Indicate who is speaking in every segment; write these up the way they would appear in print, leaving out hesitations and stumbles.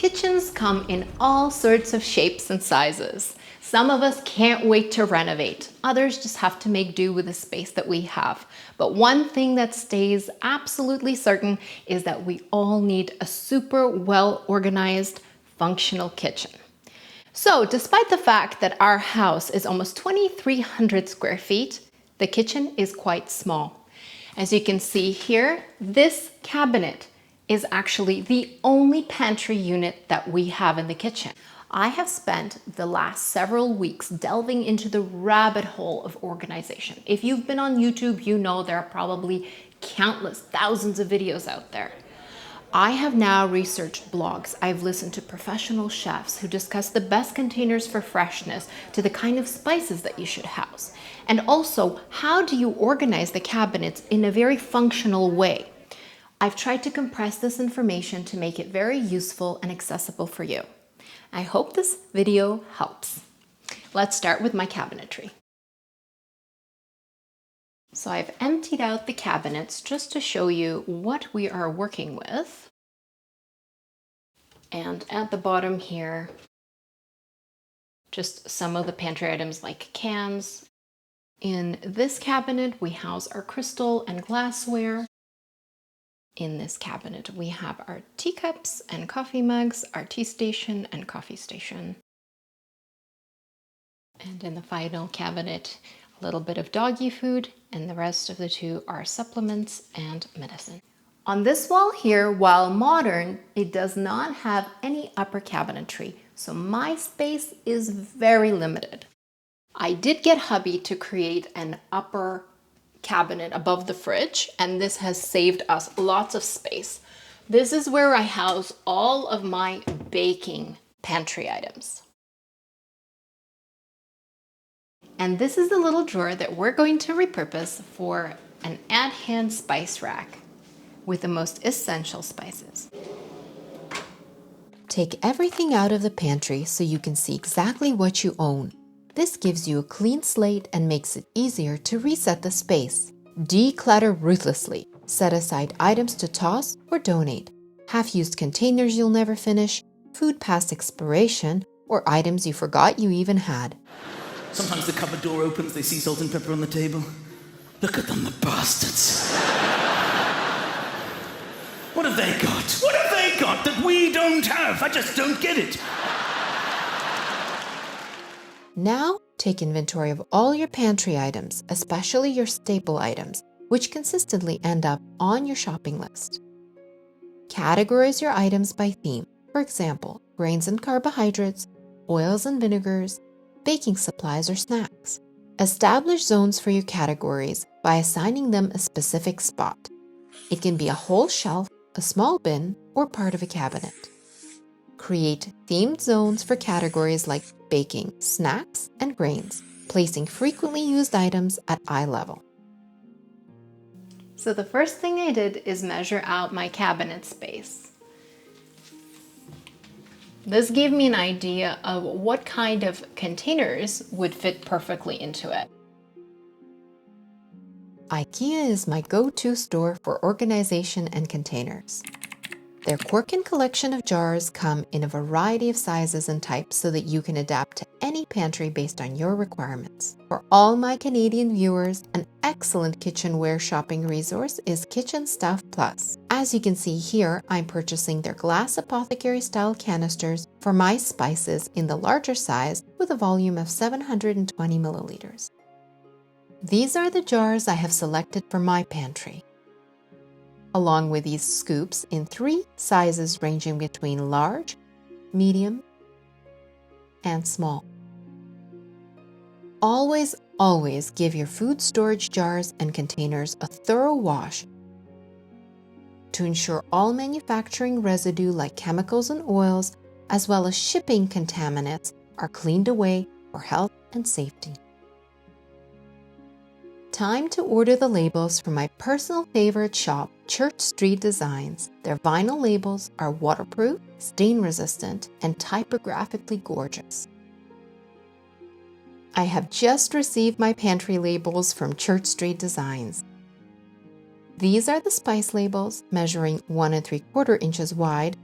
Speaker 1: Kitchens come in all sorts of shapes and sizes. Some of us can't wait to renovate. Others just have to make do with the space that we have. But one thing that stays absolutely certain is that we all need a super well-organized, functional kitchen. So, despite the fact that our house is almost 2,300 square feet, the kitchen is quite small. As you can see here, this cabinet is actually the only pantry unit that we have in the kitchen. I have spent the last several weeks delving into the rabbit hole of organization. If you've been on YouTube, you know there are probably countless thousands of videos out there. I have now researched blogs. I've listened to professional chefs who discuss the best containers for freshness to the kind of spices that you should house. And also, how do you organize the cabinets in a very functional way? I've tried to compress this information to make it very useful and accessible for you. I hope this video helps. Let's start with my cabinetry. So I've emptied out the cabinets just to show you what we are working with. And at the bottom here, just some of the pantry items like cans. In this cabinet, we house our crystal and glassware. In this cabinet, we have our teacups and coffee mugs, our tea station and coffee station. And in the final cabinet, a little bit of doggy food, and the rest of the two are supplements and medicine. On this wall here, while modern, it does not have any upper cabinetry, so my space is very limited. I did get hubby to create an upper cabinet above the fridge, and this has saved us lots of space. This is where I house all of my baking pantry items. And this is the little drawer that we're going to repurpose for an at-hand spice rack with the most essential spices. Take everything out of the pantry so you can see exactly what you own. This gives you a clean slate and makes it easier to reset the space. Declutter ruthlessly. Set aside items to toss or donate. Half-used containers you'll never finish, food past expiration, or items you forgot you even had.
Speaker 2: Sometimes the cupboard door opens, they see salt and pepper on the table. Look at them, the bastards. What have they got? What have they got that we don't have? I just don't get it.
Speaker 1: Now, take inventory of all your pantry items, especially your staple items, which consistently end up on your shopping list. Categorize your items by theme. For example, grains and carbohydrates, oils and vinegars, baking supplies or snacks. Establish zones for your categories by assigning them a specific spot. It can be a whole shelf, a small bin, or part of a cabinet. Create themed zones for categories like baking, snacks, and grains, placing frequently used items at eye level. So the first thing I did is measure out my cabinet space. This gave me an idea of what kind of containers would fit perfectly into it. Ikea is my go-to store for organization and containers. Their Quirkin collection of jars come in a variety of sizes and types so that you can adapt to any pantry based on your requirements. For all my Canadian viewers, an excellent kitchenware shopping resource is Kitchen Stuff Plus. As you can see here, I'm purchasing their glass apothecary-style canisters for my spices in the larger size with a volume of 720 milliliters. These are the jars I have selected for my pantry, along with these scoops in 3 sizes ranging between large, medium, and small. Always, always give your food storage jars and containers a thorough wash to ensure all manufacturing residue like chemicals and oils, as well as shipping contaminants, are cleaned away for health and safety. Time to order the labels from my personal favorite shop, Church Street Designs. Their vinyl labels are waterproof, stain-resistant, and typographically gorgeous. I have just received my pantry labels from Church Street Designs. These are the spice labels, measuring 1 3/4 inches wide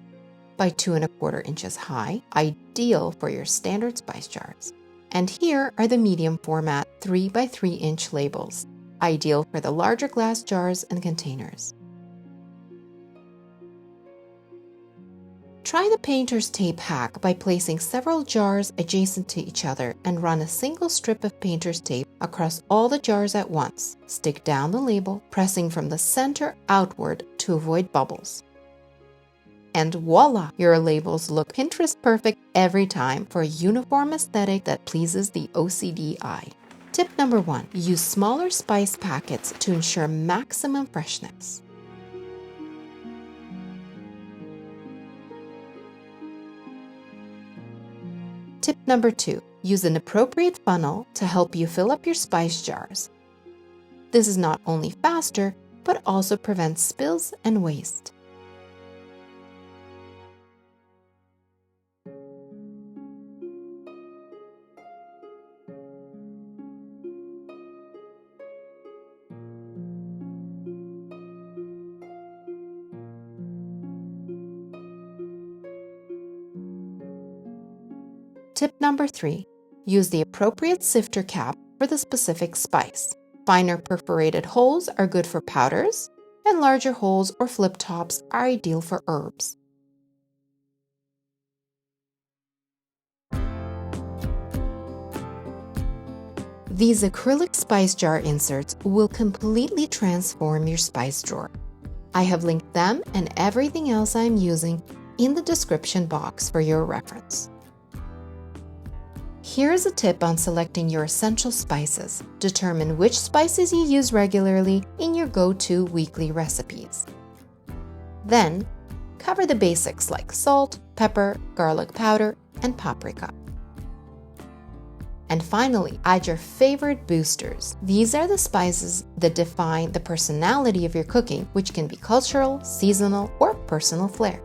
Speaker 3: by 2¼ inches high, ideal for your standard spice jars. And here are the medium format 3 by 3 inch labels, ideal for the larger glass jars and containers. Try the painter's tape hack by placing several jars adjacent to each other and run a single strip of painter's tape across all the jars at once. Stick down the label, pressing from the center outward to avoid bubbles. And voila! Your labels look Pinterest perfect every time for a uniform aesthetic that pleases the OCD eye. Tip number 1. Use smaller spice packets to ensure maximum freshness. Tip number 2. Use an appropriate funnel to help you fill up your spice jars. This is not only faster, but also prevents spills and waste. Tip number 3. Use the appropriate sifter cap for the specific spice. Finer perforated holes are good for powders, and larger holes or flip tops are ideal for herbs. These acrylic spice jar inserts will completely transform your spice drawer. I have linked them and everything else I'm using in the description box for your reference. Here's a tip on selecting your essential spices. Determine which spices you use regularly in your go-to weekly recipes. Then, cover the basics like salt, pepper, garlic powder, and paprika. And finally, add your favorite boosters. These are the spices that define the personality of your cooking, which can be cultural, seasonal, or personal flair.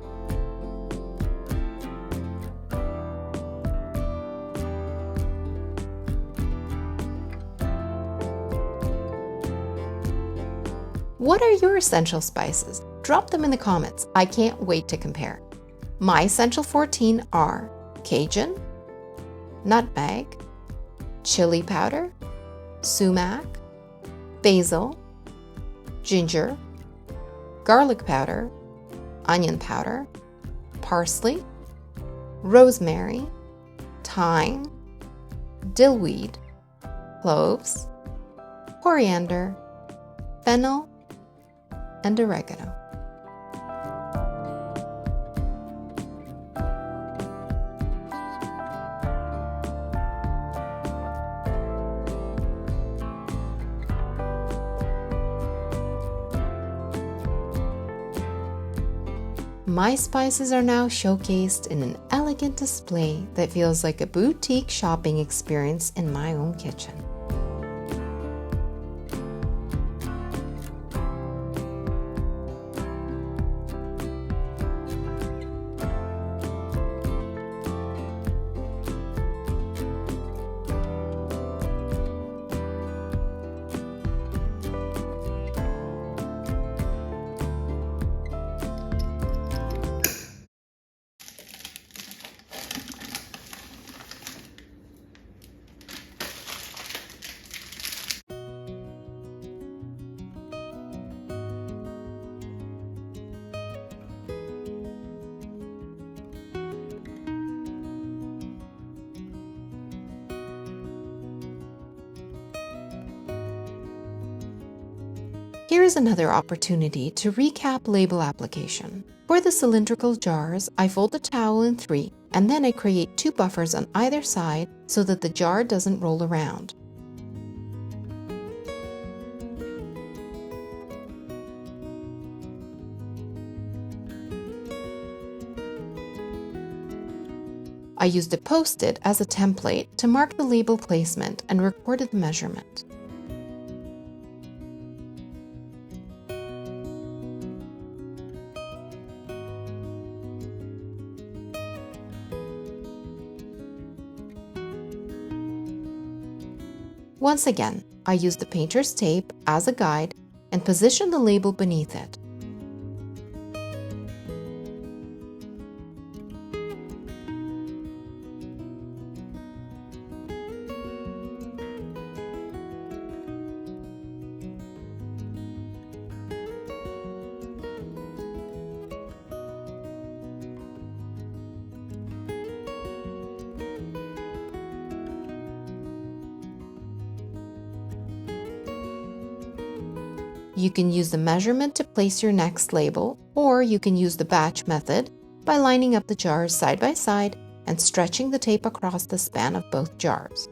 Speaker 3: What are your essential spices? Drop them in the comments. I can't wait to compare. My essential 14 are Cajun, nutmeg, chili powder, sumac, basil, ginger, garlic powder, onion powder, parsley, rosemary, thyme, dillweed, cloves, coriander, fennel, and oregano. My spices are now showcased in an elegant display that feels like a boutique shopping experience in my own kitchen. Here is another opportunity to recap label application. For the cylindrical jars, I fold the towel in 3, and then I create 2 buffers on either side so that the jar doesn't roll around. I used a Post-it as a template to mark the label placement and recorded the measurement. Once again, I used the painter's tape as a guide and positioned the label beneath it. You can use the measurement to place your next label, or you can use the batch method by lining up the jars side by side and stretching the tape across the span of both jars.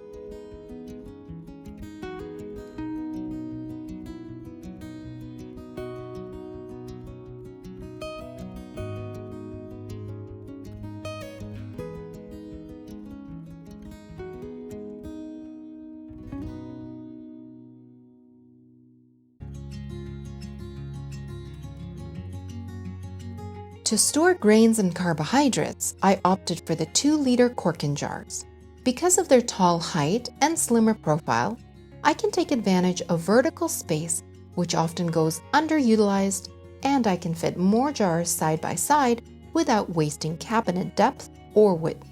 Speaker 3: To store grains and carbohydrates, I opted for the 2-liter Corkin jars. Because of their tall height and slimmer profile, I can take advantage of vertical space, which often goes underutilized, and I can fit more jars side by side without wasting cabinet depth or width.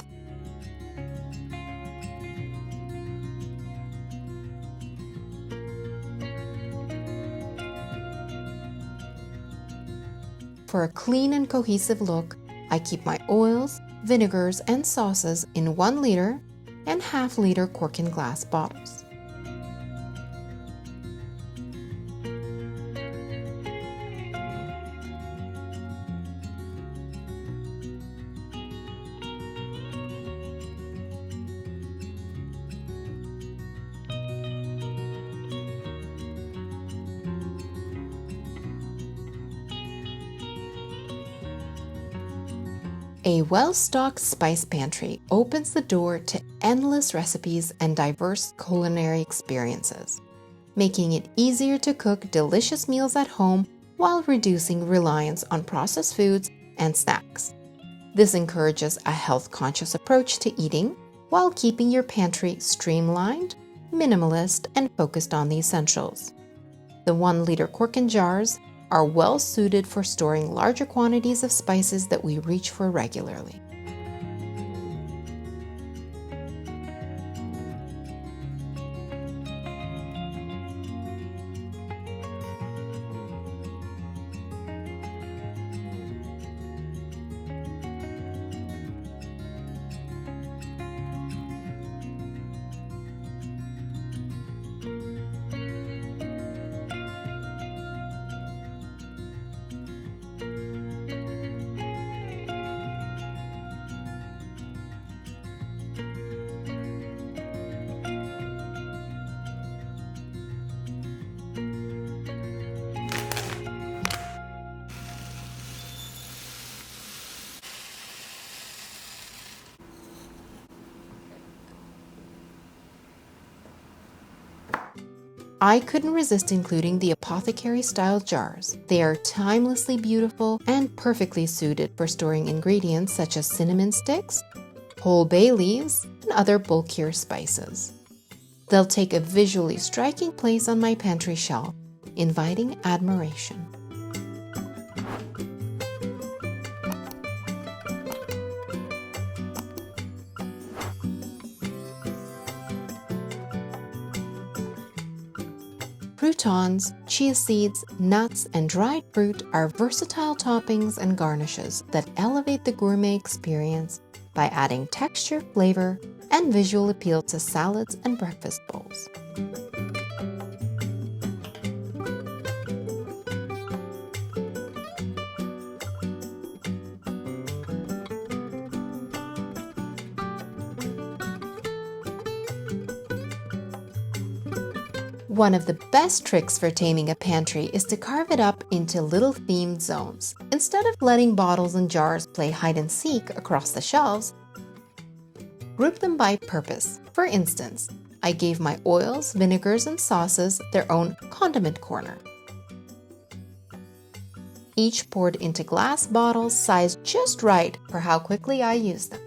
Speaker 3: For a clean and cohesive look, I keep my oils, vinegars, and sauces in 1 liter and half-liter Corkin glass bottles. A well-stocked spice pantry opens the door to endless recipes and diverse culinary experiences, making it easier to cook delicious meals at home while reducing reliance on processed foods and snacks. This encourages a health-conscious approach to eating while keeping your pantry streamlined, minimalist, and focused on the essentials. The 1-liter Corkin jars are well suited for storing larger quantities of spices that we reach for regularly. I couldn't resist including the apothecary-style jars. They are timelessly beautiful and perfectly suited for storing ingredients such as cinnamon sticks, whole bay leaves, and other bulkier spices. They'll take a visually striking place on my pantry shelf, inviting admiration. Croutons, chia seeds, nuts, and dried fruit are versatile toppings and garnishes that elevate the gourmet experience by adding texture, flavor, and visual appeal to salads and breakfast bowls. One of the best tricks for taming a pantry is to carve it up into little themed zones. Instead of letting bottles and jars play hide and seek across the shelves, group them by purpose. For instance, I gave my oils, vinegars, and sauces their own condiment corner. Each poured into glass bottles sized just right for how quickly I use them.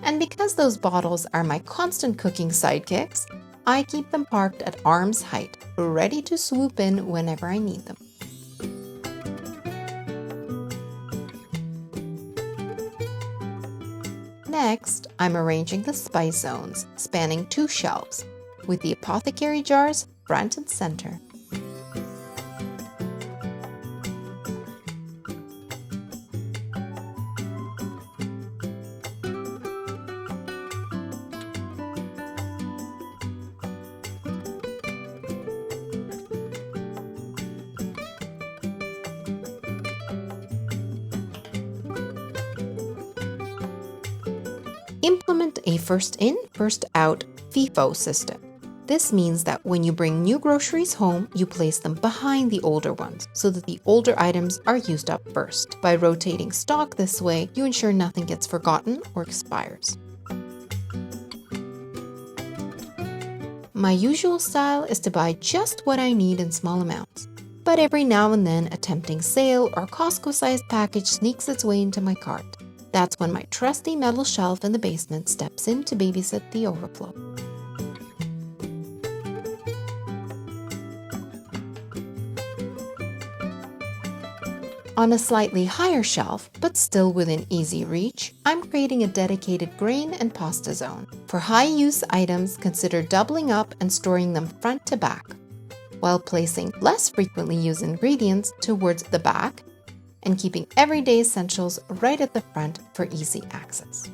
Speaker 3: And because those bottles are my constant cooking sidekicks, I keep them parked at arm's height, ready to swoop in whenever I need them. Next, I'm arranging the spice zones, spanning 2 shelves, with the apothecary jars front and center. Implement a first in, first out FIFO system. This means that when you bring new groceries home, you place them behind the older ones so that the older items are used up first. By rotating stock this way, you ensure nothing gets forgotten or expires. My usual style is to buy just what I need in small amounts. But every now and then, a tempting sale or Costco-sized package sneaks its way into my cart. That's when my trusty metal shelf in the basement steps in to babysit the overflow. On a slightly higher shelf, but still within easy reach, I'm creating a dedicated grain and pasta zone. For high-use items, consider doubling up and storing them front to back, while placing less frequently used ingredients towards the back and keeping everyday essentials right at the front for easy access.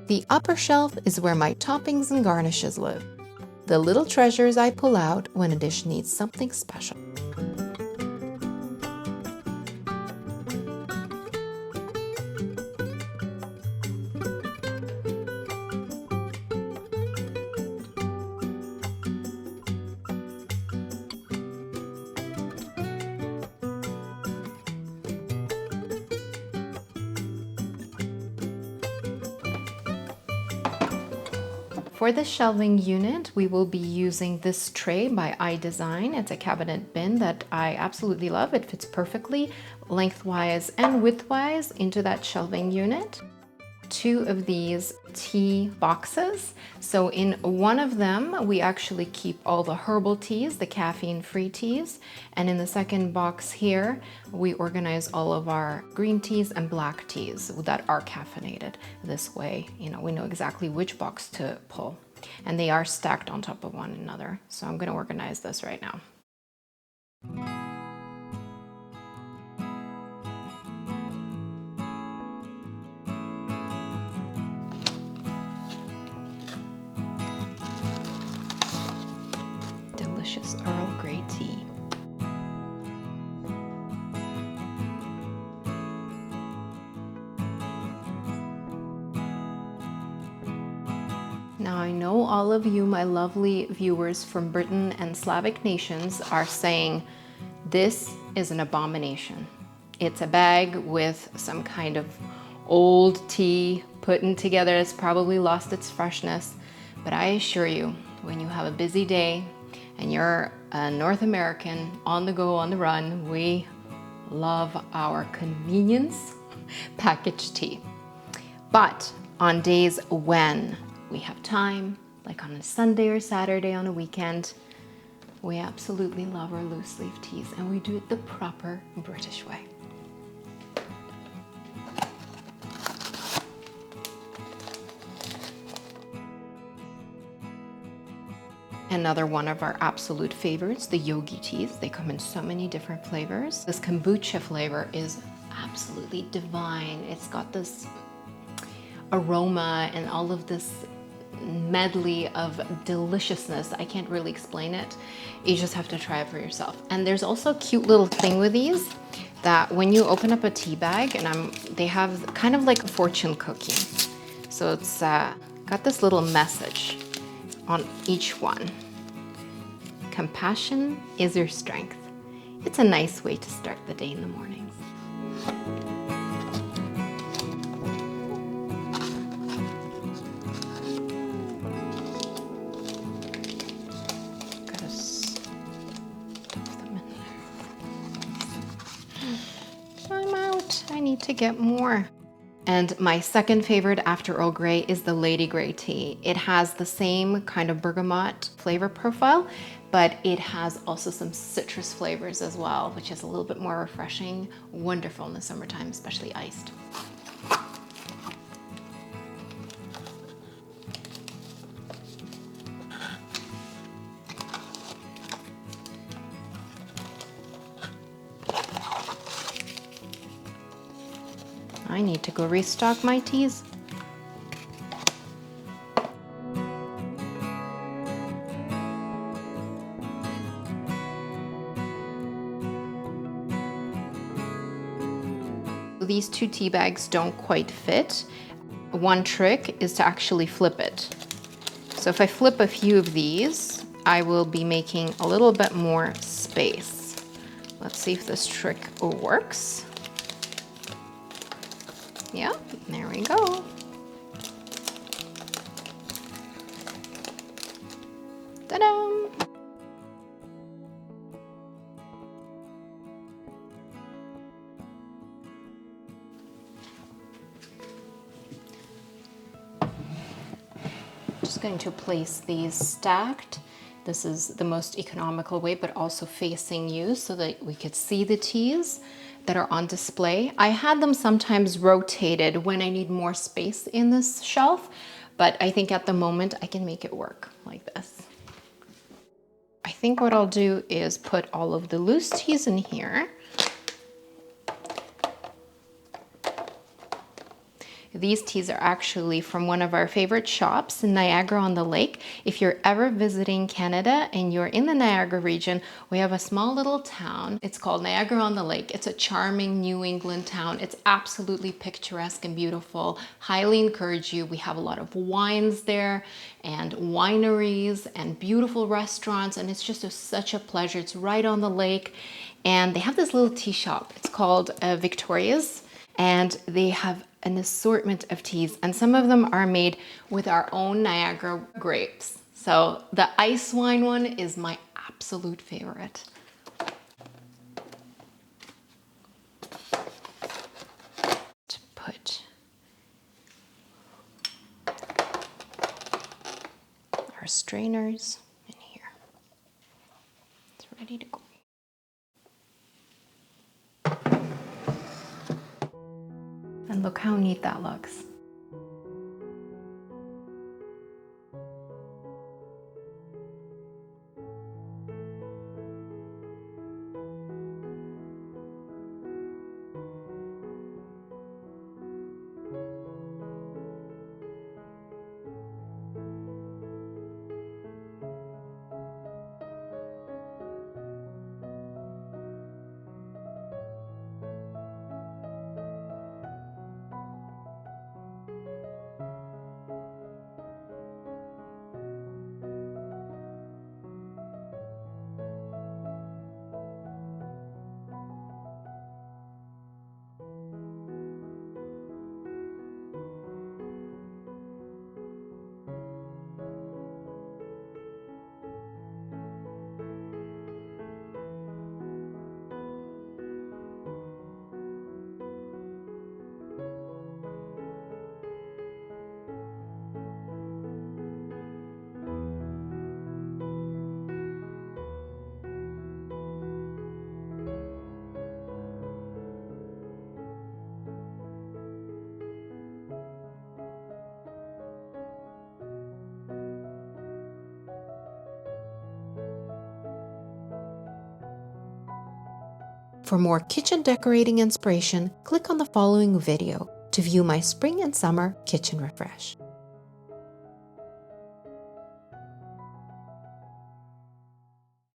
Speaker 3: The upper shelf is where my toppings and garnishes live, the little treasures I pull out when a dish needs something special.
Speaker 1: For the shelving unit, we will be using this tray by iDesign. It's a cabinet bin that I absolutely love. It fits perfectly lengthwise and widthwise into that shelving unit. 2 of these tea boxes. So in one of them, we actually keep all the herbal teas, the caffeine-free teas. And in the second box here, we organize all of our green teas and black teas that are caffeinated. This way, we know exactly which box to pull. And they are stacked on top of one another. So I'm going to organize this right now. Delicious Earl Grey tea. Now I know all of you, my lovely viewers from Britain and Slavic nations, are saying this is an abomination. It's a bag with some kind of old tea put in together. It's probably lost its freshness. But I assure you, when you have a busy day and you're a North American on the go, on the run, we love our convenience packaged tea. But on days when we have time, like on a Sunday or Saturday on a weekend, we absolutely love our loose leaf teas, and we do it the proper British way. Another one of our absolute favorites, the yogi teas. They come in so many different flavors. This kombucha flavor is absolutely divine. It's got this aroma and all of this medley of deliciousness. I can't really explain it. You just have to try it for yourself. And there's also a cute little thing with these that when you open up a tea bag, and they have kind of like a fortune cookie. So it's got this little message on each one. Compassion is your strength. It's a nice way to start the day in the mornings. Gotta stuff them in there. I'm out. I need to get more. And my second favorite after Earl Grey is the Lady Grey tea. It has the same kind of bergamot flavor profile, but it has also some citrus flavors as well, which is a little bit more refreshing. Wonderful in the summertime, especially iced. I need to go restock my teas. these 2 tea bags don't quite fit, one trick is to actually flip it. So if I flip a few of these, I will be making a little bit more space. Let's see if this trick works. Yeah, there we go. Ta-da! Just going to place these stacked. This is the most economical way, but also facing you so that we could see the teas that are on display. I had them sometimes rotated when I need more space in this shelf, but I think at the moment I can make it work like this. I think what I'll do is put all of the loose teas in here. These teas are actually from one of our favorite shops in Niagara-on-the-Lake. If you're ever visiting Canada and you're in the Niagara region, we have a small little town. It's called Niagara-on-the-Lake. It's a charming New England town. It's absolutely picturesque and beautiful. Highly encourage you. We have a lot of wines there and wineries and beautiful restaurants, and it's just such a pleasure. It's right on the lake, and they have this little tea shop. It's called Victoria's, and they have an assortment of teas, and some of them are made with our own Niagara grapes. So the ice wine one is my absolute favorite. To put our strainers in here. It's ready to go. And look how neat that looks.
Speaker 3: For more kitchen decorating inspiration, click on the following video to view my spring and summer kitchen refresh.